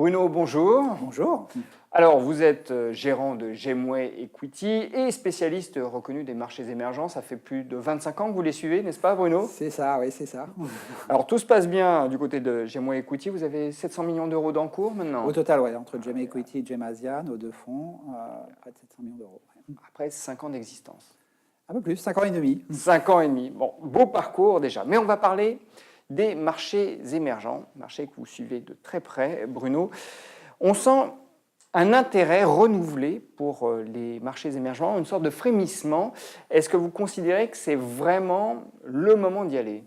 Bruno, bonjour. Bonjour. Alors, vous êtes gérant de Gemway Equity et spécialiste reconnu des marchés émergents. Ça fait plus de 25 ans que vous les suivez, n'est-ce pas, Bruno? C'est ça, oui, c'est ça. Alors, tout se passe bien du côté de Gemway Equity. Vous avez 700 millions d'euros d'encours maintenant? Au total, ouais, entre Gem Equity et Gem Asia, nos deux fonds, près de 700 millions d'euros. Ouais. Après 5 ans d'existence. Un peu plus, 5 ans et demi. 5 ans et demi. Bon, beau parcours déjà. Mais on va parler des marchés émergents, marchés que vous suivez de très près, Bruno. On sent un intérêt renouvelé pour les marchés émergents, une sorte de frémissement. Est-ce que vous considérez que c'est vraiment le moment d'y aller?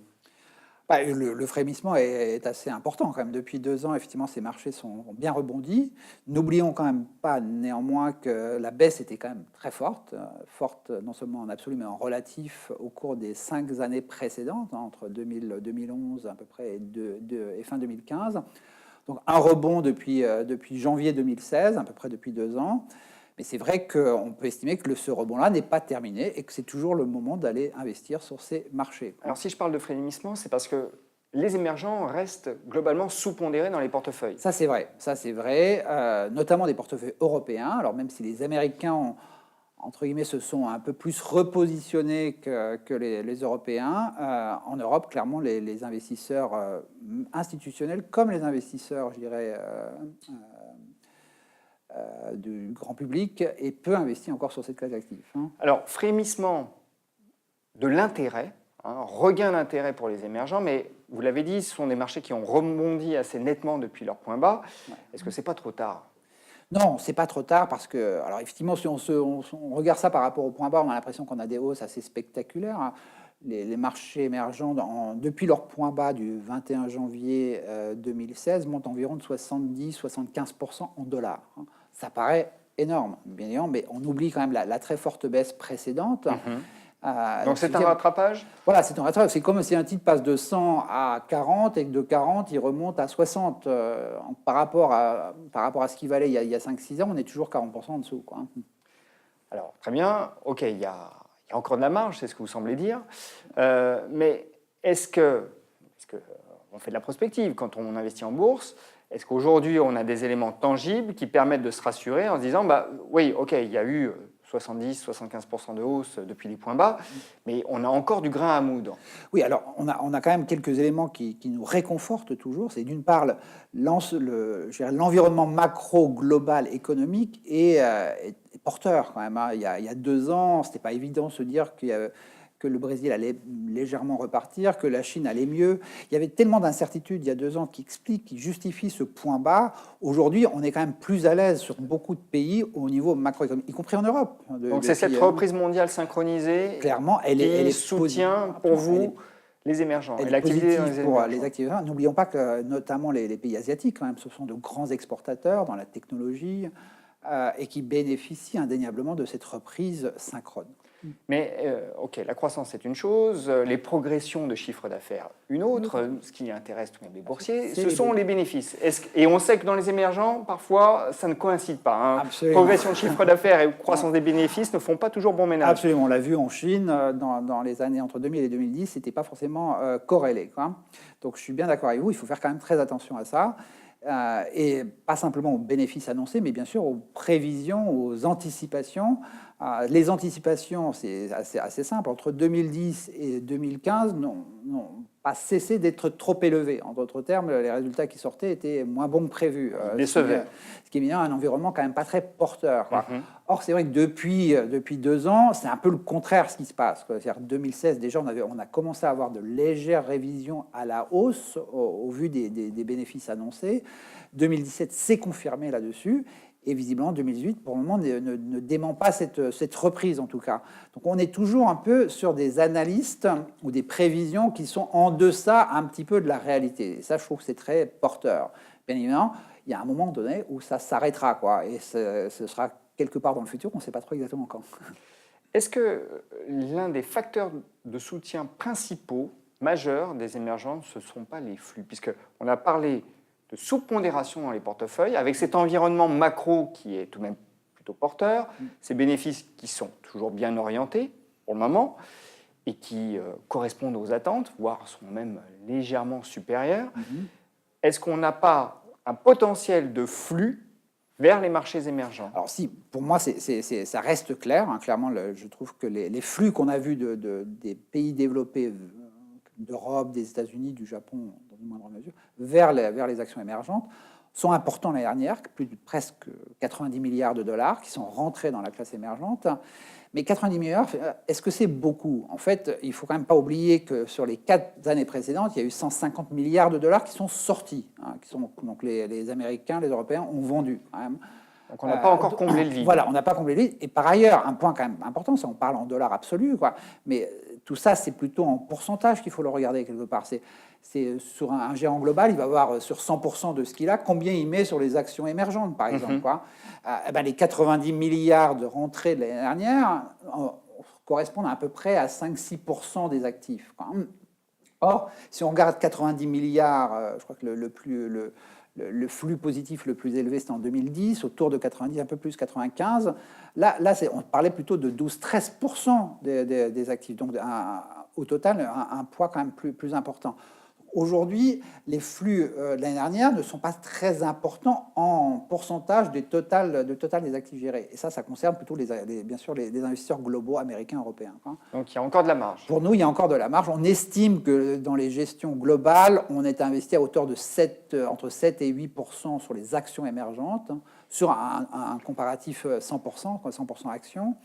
Bah, le frémissement est assez important quand même. Depuis 2 ans, effectivement, ces marchés ont bien rebondi. N'oublions quand même pas néanmoins que la baisse était quand même très forte, forte non seulement en absolu mais en relatif au cours des 5 années précédentes, hein, entre 2011 à peu près et fin 2015. Donc un rebond depuis janvier 2016, à peu près depuis 2 ans. Mais c'est vrai qu'on peut estimer que ce rebond-là n'est pas terminé et que c'est toujours le moment d'aller investir sur ces marchés. Alors si je parle de frémissement, c'est parce que les émergents restent globalement sous-pondérés dans les portefeuilles. Ça c'est vrai, notamment des portefeuilles européens. Alors même si les Américains entre guillemets, se sont un peu plus repositionnés que les Européens. En Europe, clairement, les investisseurs institutionnels, comme les investisseurs, je dirais, du grand public, et peu investi encore sur cette classe d'actifs. Hein. Alors, frémissement de l'intérêt, regain d'intérêt pour les émergents, mais vous l'avez dit, ce sont des marchés qui ont rebondi assez nettement depuis leur point bas. Ouais. Est-ce que ce n'est pas trop tard ? Non, c'est pas trop tard parce que, alors effectivement, si on regarde ça par rapport au point bas, on a l'impression qu'on a des hausses assez spectaculaires. Hein. Les marchés émergents, depuis leur point bas du 21 janvier 2016, montent environ de 70-75% en dollars. Hein. Ça paraît énorme, bien évidemment, mais on oublie quand même la très forte baisse précédente. Donc c'est un rattrapage? Voilà, c'est un rattrapage. C'est comme si un titre passe de 100 à 40 et que de 40, il remonte à 60. Par rapport à ce qu'il valait il y a 5-6 ans, on est toujours 40% en dessous. Quoi. Alors, très bien. OK, il y a encore de la marge, c'est ce que vous semblez dire. Mais est-ce que on fait de la prospective quand on investit en bourse? Est-ce qu'aujourd'hui, on a des éléments tangibles qui permettent de se rassurer en se disant, bah, oui, OK, il y a eu 70-75% de hausse depuis les points bas, mais on a encore du grain à moudre. Oui, alors on a quand même quelques éléments qui nous réconfortent toujours. C'est d'une part l'environnement macro global économique est porteur quand même. Hein. Il y a 2 ans, c'était pas évident de se dire que le Brésil allait légèrement repartir, que la Chine allait mieux. Il y avait tellement d'incertitudes il y a 2 ans qui justifient ce point bas. Aujourd'hui, on est quand même plus à l'aise sur beaucoup de pays au niveau macroéconomique, y compris en Europe. Donc c'est cette reprise mondiale synchronisée clairement, elle est soutient pour vous les émergents et l'activité pour les actifs. N'oublions pas que notamment les pays asiatiques, quand même, ce sont de grands exportateurs dans la technologie et qui bénéficient indéniablement de cette reprise synchrone. Mais OK, la croissance c'est une chose, les progressions de chiffre d'affaires une autre. Ce qui intéresse tout de même les boursiers, ce sont les bénéfices. Et on sait que dans les émergents, parfois, ça ne coïncide pas. Hein. Progression de chiffre d'affaires et croissance des bénéfices ne font pas toujours bon ménage. Absolument, on l'a vu en Chine, dans les années entre 2000 et 2010, ce n'était pas forcément corrélé. Quoi. Donc je suis bien d'accord avec vous, il faut faire quand même très attention à ça. Et pas simplement aux bénéfices annoncés, mais bien sûr aux prévisions, aux anticipations. Les anticipations, c'est assez simple. Entre 2010 et 2015, n'ont pas cessé d'être trop élevées. En d'autres termes, les résultats qui sortaient étaient moins bons que prévus. Ce qui est bien un environnement quand même pas très porteur. Quoi. Or, c'est vrai que depuis 2 ans, c'est un peu le contraire ce qui se passe. C'est-à-dire 2016, déjà, on a commencé à avoir de légères révisions à la hausse au vu des bénéfices annoncés. 2017 s'est confirmé là-dessus. Et visiblement, 2018, pour le moment, ne dément pas cette reprise, en tout cas. Donc, on est toujours un peu sur des analystes ou des prévisions qui sont en deçà un petit peu de la réalité. Et ça, je trouve que c'est très porteur. Bien évidemment, il y a un moment donné où ça s'arrêtera, quoi. Et ce sera quelque part dans le futur, on ne sait pas trop exactement quand. Est-ce que l'un des facteurs de soutien principaux, majeurs des émergents, ce ne sont pas les flux? Puisqu'on a parlé de sous-pondération dans les portefeuilles, avec cet environnement macro qui est tout de même plutôt porteur, ces bénéfices qui sont toujours bien orientés pour le moment et qui correspondent aux attentes, voire sont même légèrement supérieurs. Est-ce qu'on n'a pas un potentiel de flux vers les marchés émergents? Alors si, pour moi, ça reste clair. Hein. Clairement, je trouve que les flux qu'on a vus des pays développés d'Europe, des États-Unis, du Japon, dans une moindre mesure, vers les actions émergentes, sont importants l'année dernière, plus de presque 90 milliards de dollars qui sont rentrés dans la classe émergente. Mais 90 milliards, est-ce que c'est beaucoup? En fait, il ne faut quand même pas oublier que sur les 4 années précédentes, il y a eu 150 milliards de dollars qui sont sortis. Hein, donc les Américains, les Européens ont vendu quand même. Donc on n'a pas encore comblé le vide. Voilà, on n'a pas comblé le vide. Et par ailleurs, un point quand même important, c'est on parle en dollars absolus, quoi. Mais tout ça, c'est plutôt en pourcentage qu'il faut le regarder quelque part. C'est sur un géant global, il va voir sur 100% de ce qu'il a, combien il met sur les actions émergentes, par exemple. Quoi. Les 90 milliards de rentrées de l'année dernière correspondent à peu près à 5-6% des actifs. Quoi. Or, si on regarde 90 milliards, je crois que le flux positif le plus élevé, c'était en 2010, autour de 90, un peu plus, 95. Là on parlait plutôt de 12-13% des actifs. Donc, au total, un poids quand même plus important. Aujourd'hui, les flux de l'année dernière ne sont pas très importants en pourcentage du total des actifs gérés. Et ça concerne plutôt, bien sûr, les investisseurs globaux américains, européens. Hein. Donc, il y a encore de la marge. Pour nous, il y a encore de la marge. On estime que dans les gestions globales, on est investi à hauteur de entre 7 et 8% sur les actions émergentes, hein, sur un comparatif 100% actions.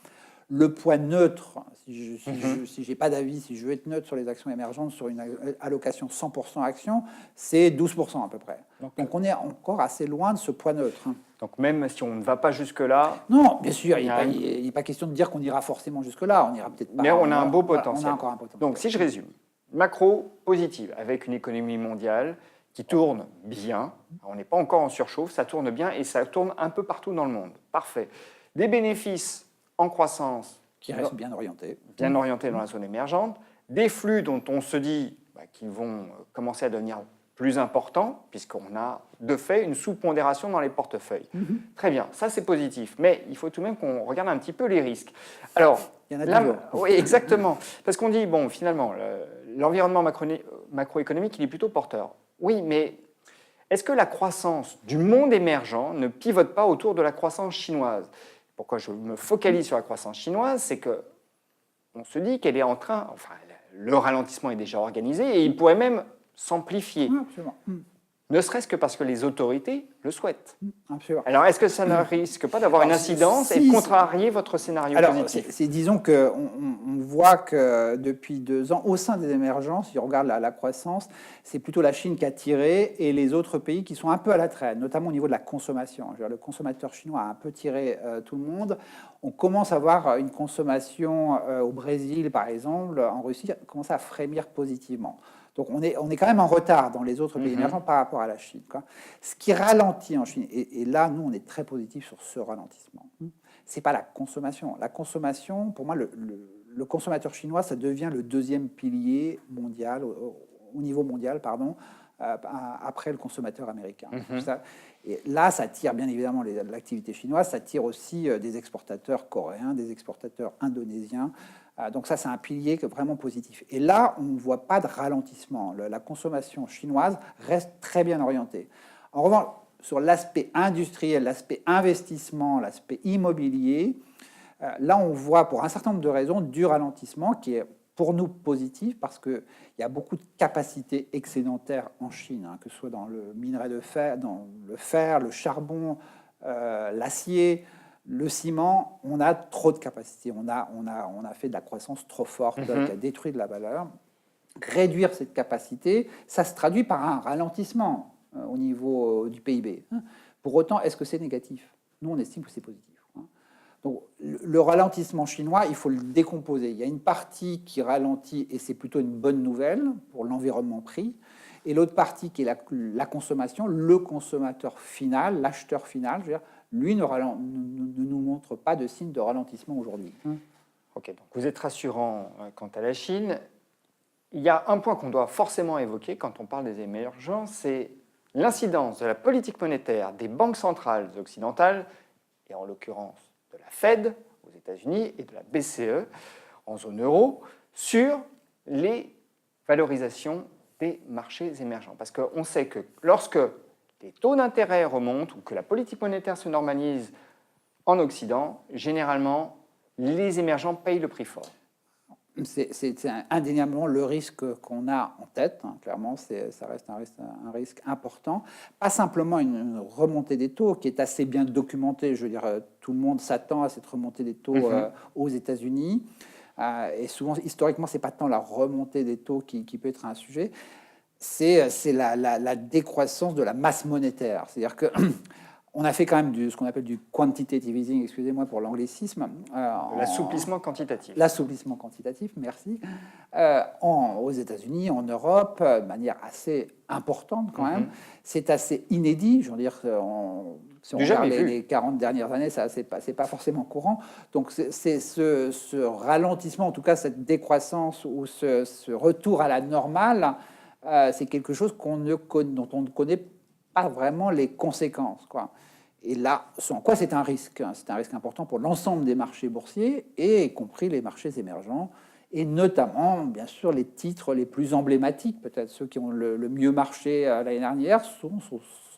Le poids neutre, si je n'ai pas d'avis, si je veux être neutre sur les actions émergentes, sur une allocation 100% actions, c'est 12% à peu près. Donc on est encore assez loin de ce poids neutre. Hein. Donc même si on ne va pas jusque-là... Non, bien sûr, il n'est pas question de dire qu'on ira forcément jusque-là. On ira peut-être pas. Mais on a un beau potentiel. On a encore un potentiel. Donc si je résume, macro positive, avec une économie mondiale qui tourne bien. On n'est pas encore en surchauffe, ça tourne bien et ça tourne un peu partout dans le monde. Parfait. Des bénéfices en croissance qui restent bien orientés. Bien orientés dans la zone émergente. Des flux dont on se dit qu'ils vont commencer à devenir plus importants, puisqu'on a de fait une sous-pondération dans les portefeuilles. Très bien, ça c'est positif. Mais il faut tout de même qu'on regarde un petit peu les risques. Alors, il y en a toujours. Oui, exactement. Parce qu'on dit, bon, finalement, l'environnement macroéconomique, il est plutôt porteur. Oui, mais est-ce que la croissance du monde émergent ne pivote pas autour de la croissance chinoise ? Pourquoi je me focalise sur la croissance chinoise, c'est qu'on se dit qu'elle est en train, enfin, le ralentissement est déjà organisé et il pourrait même s'amplifier. Absolument. Ne serait-ce que parce que les autorités le souhaitent. Absolument. Alors, est-ce que ça ne risque pas d'avoir une incidence et de contrarier votre scénario positif ? Disons qu'on voit que depuis 2 ans, au sein des émergences, si on regarde la croissance, c'est plutôt la Chine qui a tiré et les autres pays qui sont un peu à la traîne, notamment au niveau de la consommation. Le consommateur chinois a un peu tiré tout le monde. On commence à voir une consommation au Brésil, par exemple, en Russie, commence à frémir positivement. Donc on est quand même en retard dans les autres pays émergents par rapport à la Chine. Quoi. Ce qui ralentit en Chine, et là, nous, on est très positifs sur ce ralentissement, c'est pas la consommation. La consommation, pour moi, le consommateur chinois, ça devient le 2e pilier mondial, au niveau mondial, pardon, après le consommateur américain. Et là, ça tire bien évidemment l'activité chinoise, ça tire aussi des exportateurs coréens, des exportateurs indonésiens. Donc ça, c'est un pilier vraiment positif. Et là, on ne voit pas de ralentissement. La consommation chinoise reste très bien orientée. En revanche, sur l'aspect industriel, l'aspect investissement, l'aspect immobilier, là, on voit pour un certain nombre de raisons du ralentissement qui est pour nous positif parce qu'il y a beaucoup de capacités excédentaires en Chine, que ce soit dans le minerai de fer, dans le fer, le charbon, l'acier, le ciment. On a trop de capacités. On a fait de la croissance trop forte qui a détruit de la valeur. Réduire cette capacité, ça se traduit par un ralentissement au niveau du PIB. Pour autant, est-ce que c'est négatif ? Nous, on estime que c'est positif. Donc, le ralentissement chinois, il faut le décomposer. Il y a une partie qui ralentit et c'est plutôt une bonne nouvelle pour l'environnement prix. Et l'autre partie qui est la consommation, le consommateur final, l'acheteur final, je veux dire, lui ne nous montre pas de signe de ralentissement aujourd'hui. Ok, donc vous êtes rassurant quant à la Chine. Il y a un point qu'on doit forcément évoquer quand on parle des émergents, c'est l'incidence de la politique monétaire des banques centrales occidentales, et en l'occurrence de la Fed aux États-Unis et de la BCE en zone euro, sur les valorisations des marchés émergents. Parce qu'on sait que lorsque les taux d'intérêt remontent ou que la politique monétaire se normalise en Occident, généralement, les émergents payent le prix fort. C'est indéniablement le risque qu'on a en tête. Hein, clairement, ça reste un risque important. Pas simplement une remontée des taux qui est assez bien documentée. Je veux dire, tout le monde s'attend à cette remontée des taux aux États-Unis. Et souvent, historiquement, c'est pas tant la remontée des taux qui peut être un sujet. C'est la décroissance de la masse monétaire. C'est-à-dire que on a fait quand même ce qu'on appelle du quantitative easing, excusez-moi pour l'anglicisme. L'assouplissement quantitatif. L'assouplissement quantitatif, merci. Aux États-Unis, en Europe, de manière assez importante quand même. C'est assez inédit. Je veux dire, si on regarde les 40 dernières années, c'est pas forcément courant. Donc c'est ce ralentissement, en tout cas cette décroissance ou ce retour à la normale, c'est quelque chose dont on ne connaît pas vraiment les conséquences, quoi. Et là, sans quoi c'est un risque. C'est un risque important pour l'ensemble des marchés boursiers, et y compris les marchés émergents, et notamment, bien sûr, les titres les plus emblématiques, peut-être ceux qui ont le mieux marché l'année dernière, sont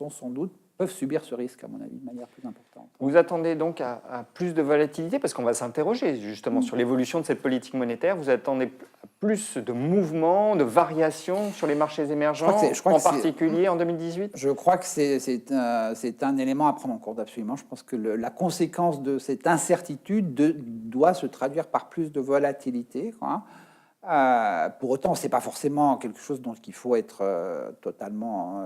sans doute peuvent subir ce risque, à mon avis, de manière plus importante. Vous attendez donc à plus de volatilité, parce qu'on va s'interroger justement sur l'évolution de cette politique monétaire. Vous attendez à plus de mouvements, de variations sur les marchés émergents, en particulier en 2018 ? Je crois que c'est un élément à prendre en compte, absolument. Je pense que la conséquence de cette incertitude doit se traduire par plus de volatilité, quoi. Pour autant, ce n'est pas forcément quelque chose dont il faut être totalement...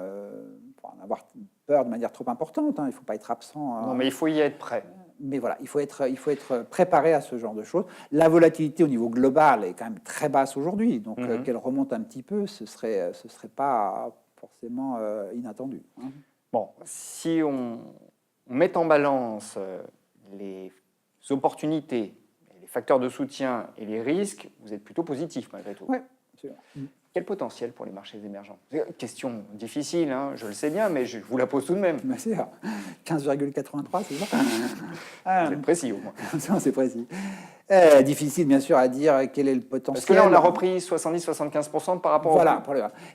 en avoir peur de manière trop importante. Hein. Il ne faut pas être absent. Non, mais il faut y être prêt. Mais voilà, il faut être préparé à ce genre de choses. La volatilité au niveau global est quand même très basse aujourd'hui. Donc, qu'elle remonte un petit peu, ce serait pas forcément inattendu. Hein. Bon, si on met en balance les opportunités, les facteurs de soutien et les risques, vous êtes plutôt positif malgré tout. Oui, absolument. Quel potentiel pour les marchés émergents ? Question difficile, hein, je le sais bien, mais je vous la pose tout de même. C'est 15,83, c'est ça? C'est précis au moins. C'est précis. Difficile, bien sûr, à dire quel est le potentiel. Parce que là, on a repris 70-75% par rapport voilà,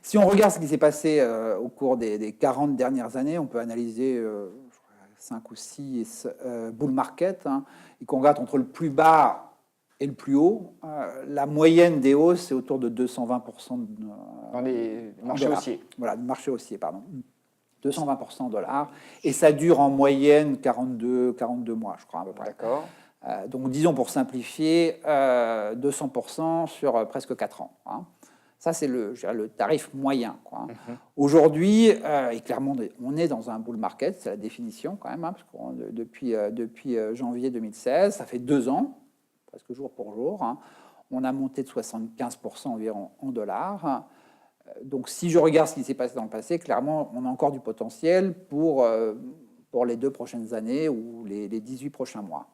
si on regarde ce qui s'est passé au cours des 40 dernières années, on peut analyser 5 ou 6 bull market, hein, et qu'on regarde entre le plus bas et le plus haut, la moyenne des hausses, c'est autour de 220% dans les marchés haussiers. Voilà, marché haussier, pardon. 220% en dollars. Et ça dure en moyenne 42 mois, je crois, à peu près. D'accord. Donc, disons, pour simplifier, 200% sur presque 4 ans. Hein. Ça, c'est le tarif moyen, quoi. Aujourd'hui, et clairement, on est dans un bull market, c'est la définition quand même, hein, parce que depuis janvier 2016, ça fait 2 ans, presque jour pour jour, hein, on a monté de 75% environ en dollars. Donc, si je regarde ce qui s'est passé dans le passé, clairement, on a encore du potentiel pour les 2 prochaines années ou les 18 prochains mois.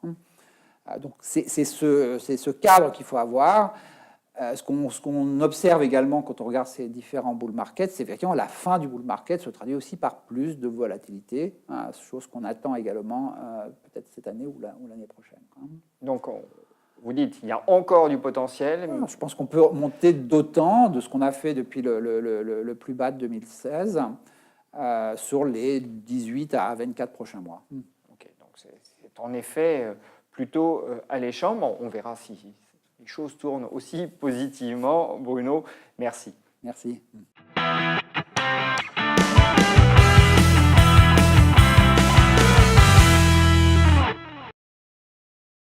Donc, c'est ce cadre qu'il faut avoir. Ce qu'on observe également quand on regarde ces différents bull markets, c'est effectivement la fin du bull market se traduit aussi par plus de volatilité, hein, chose qu'on attend également peut-être cette année ou l'année prochaine. Donc, vous dites qu'il y a encore du potentiel. Je pense qu'on peut monter d'autant de ce qu'on a fait depuis le plus bas de 2016 sur les 18 à 24 prochains mois. Ok, donc c'est en effet plutôt alléchant. Bon, on verra si les choses tournent aussi positivement. Bruno, merci. Merci.